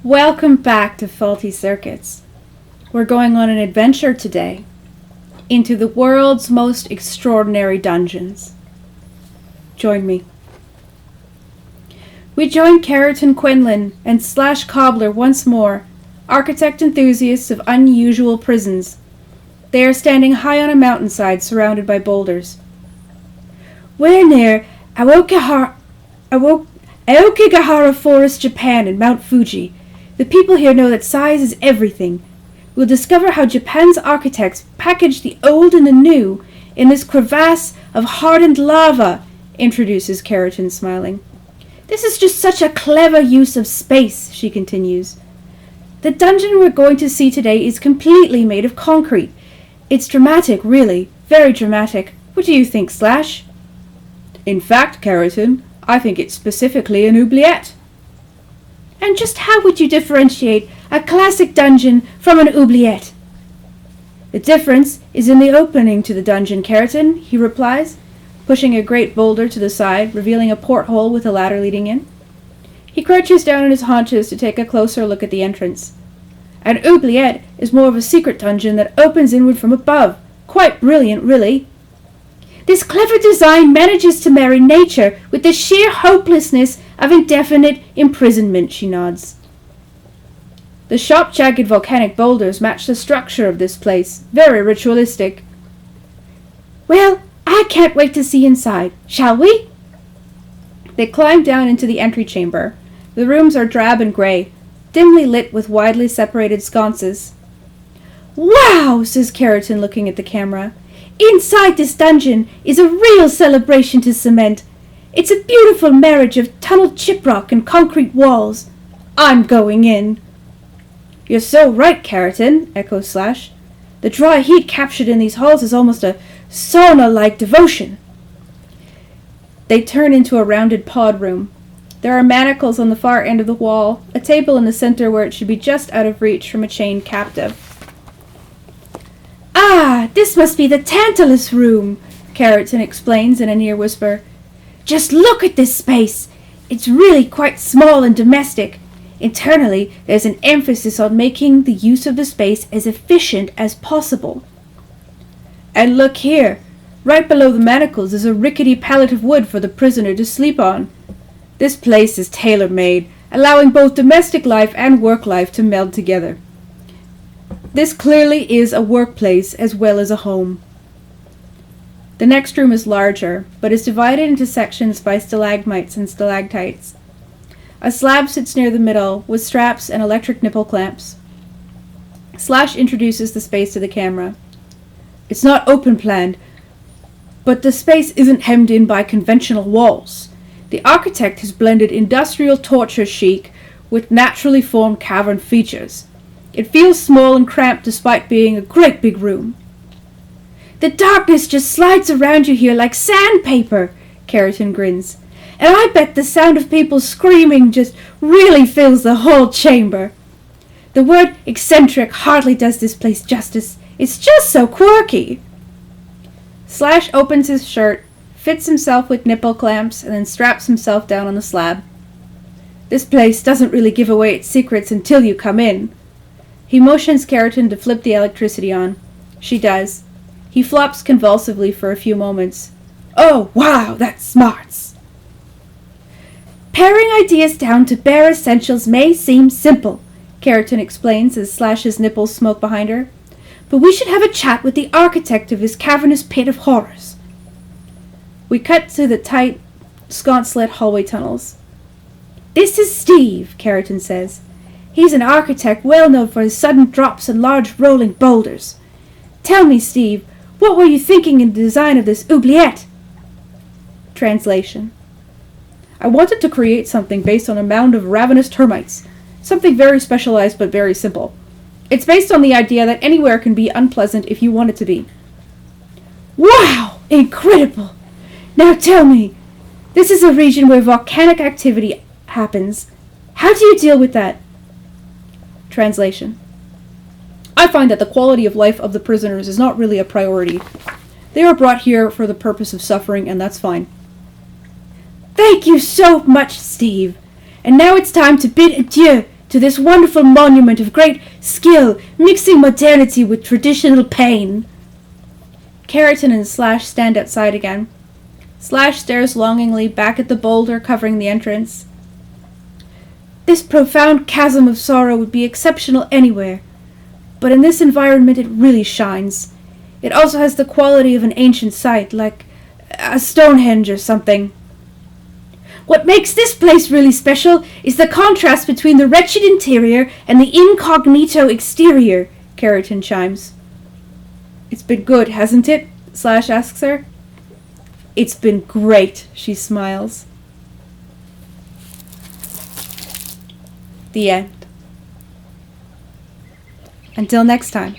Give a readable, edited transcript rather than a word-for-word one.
Welcome back to Faulty Circuits. We're going on an adventure today into the world's most extraordinary dungeons. Join me. We join Keratin Quinlan and Slash Cobbler once more, architect enthusiasts of unusual prisons. They are standing high on a mountainside surrounded by boulders. We're near Aokigahara Forest, Japan, in Mount Fuji. The people here know that size is everything. We'll discover how Japan's architects packaged the old and the new in this crevasse of hardened lava, introduces Keratin, smiling. This is just such a clever use of space, she continues. The dungeon we're going to see today is completely made of concrete. It's dramatic, really. Very dramatic. What do you think, Slash? In fact, Keratin, I think it's specifically an oubliette. And just how would you differentiate a classic dungeon from an oubliette? The difference is in the opening to the dungeon, Keratin, he replies, pushing a great boulder to the side, revealing a porthole with a ladder leading in. He crouches down on his haunches to take a closer look at the entrance. An oubliette is more of a secret dungeon that opens inward from above. Quite brilliant, really. This clever design manages to marry nature with the sheer hopelessness of indefinite imprisonment, she nods. The sharp-jagged volcanic boulders match the structure of this place, very ritualistic. Well, I can't wait to see inside, shall we? They climb down into the entry chamber. The rooms are drab and grey, dimly lit with widely separated sconces. Wow, says Keratin, looking at the camera. Inside this dungeon is a real celebration to cement. It's a beautiful marriage of tunneled chiprock and concrete walls. I'm going in. You're so right, Keratin, echoes Slash. The dry heat captured in these halls is almost a sauna-like devotion. They turn into a rounded pod room. There are manacles on the far end of the wall, a table in the center where it should be just out of reach from a chained captive. Ah, this must be the Tantalus room, Keratin explains in a near whisper. Just look at this space. It's really quite small and domestic. Internally, there's an emphasis on making the use of the space as efficient as possible. And look here. Right below the manacles is a rickety pallet of wood for the prisoner to sleep on. This place is tailor-made, allowing both domestic life and work life to meld together. This clearly is a workplace as well as a home. The next room is larger, but is divided into sections by stalagmites and stalactites. A slab sits near the middle, with straps and electric nipple clamps. Slash introduces the space to the camera. It's not open-planned, but the space isn't hemmed in by conventional walls. The architect has blended industrial torture chic with naturally formed cavern features. It feels small and cramped despite being a great big room. The darkness just slides around you here like sandpaper, Keratin grins. And I bet the sound of people screaming just really fills the whole chamber. The word eccentric hardly does this place justice. It's just so quirky. Slash opens his shirt, fits himself with nipple clamps, and then straps himself down on the slab. This place doesn't really give away its secrets until you come in. He motions Keratin to flip the electricity on. She does. He flops convulsively for a few moments. Oh, wow, that's smarts. Paring ideas down to bare essentials may seem simple, Keratin explains as Slash's nipples smoke behind her. But we should have a chat with the architect of this cavernous pit of horrors. We cut to the tight, sconce-lit hallway tunnels. This is Steve, Keratin says. He's an architect well known for his sudden drops and large rolling boulders. Tell me, Steve, what were you thinking in the design of this oubliette? Translation. I wanted to create something based on a mound of ravenous termites. Something very specialized but very simple. It's based on the idea that anywhere can be unpleasant if you want it to be. Wow! Incredible! Now tell me, this is a region where volcanic activity happens. How do you deal with that? Translation. I find that the quality of life of the prisoners is not really a priority. They are brought here for the purpose of suffering, and that's fine. Thank you so much, Steve. And now it's time to bid adieu to this wonderful monument of great skill, mixing modernity with traditional pain. Keratin and Slash stand outside again. Slash stares longingly back at the boulder covering the entrance. This profound chasm of sorrow would be exceptional anywhere, but in this environment it really shines. It also has the quality of an ancient site, like a Stonehenge or something. What makes this place really special is the contrast between the wretched interior and the incognito exterior, Keratin chimes. It's been good, hasn't it? Slash asks her. It's been great, she smiles. The end. Until next time.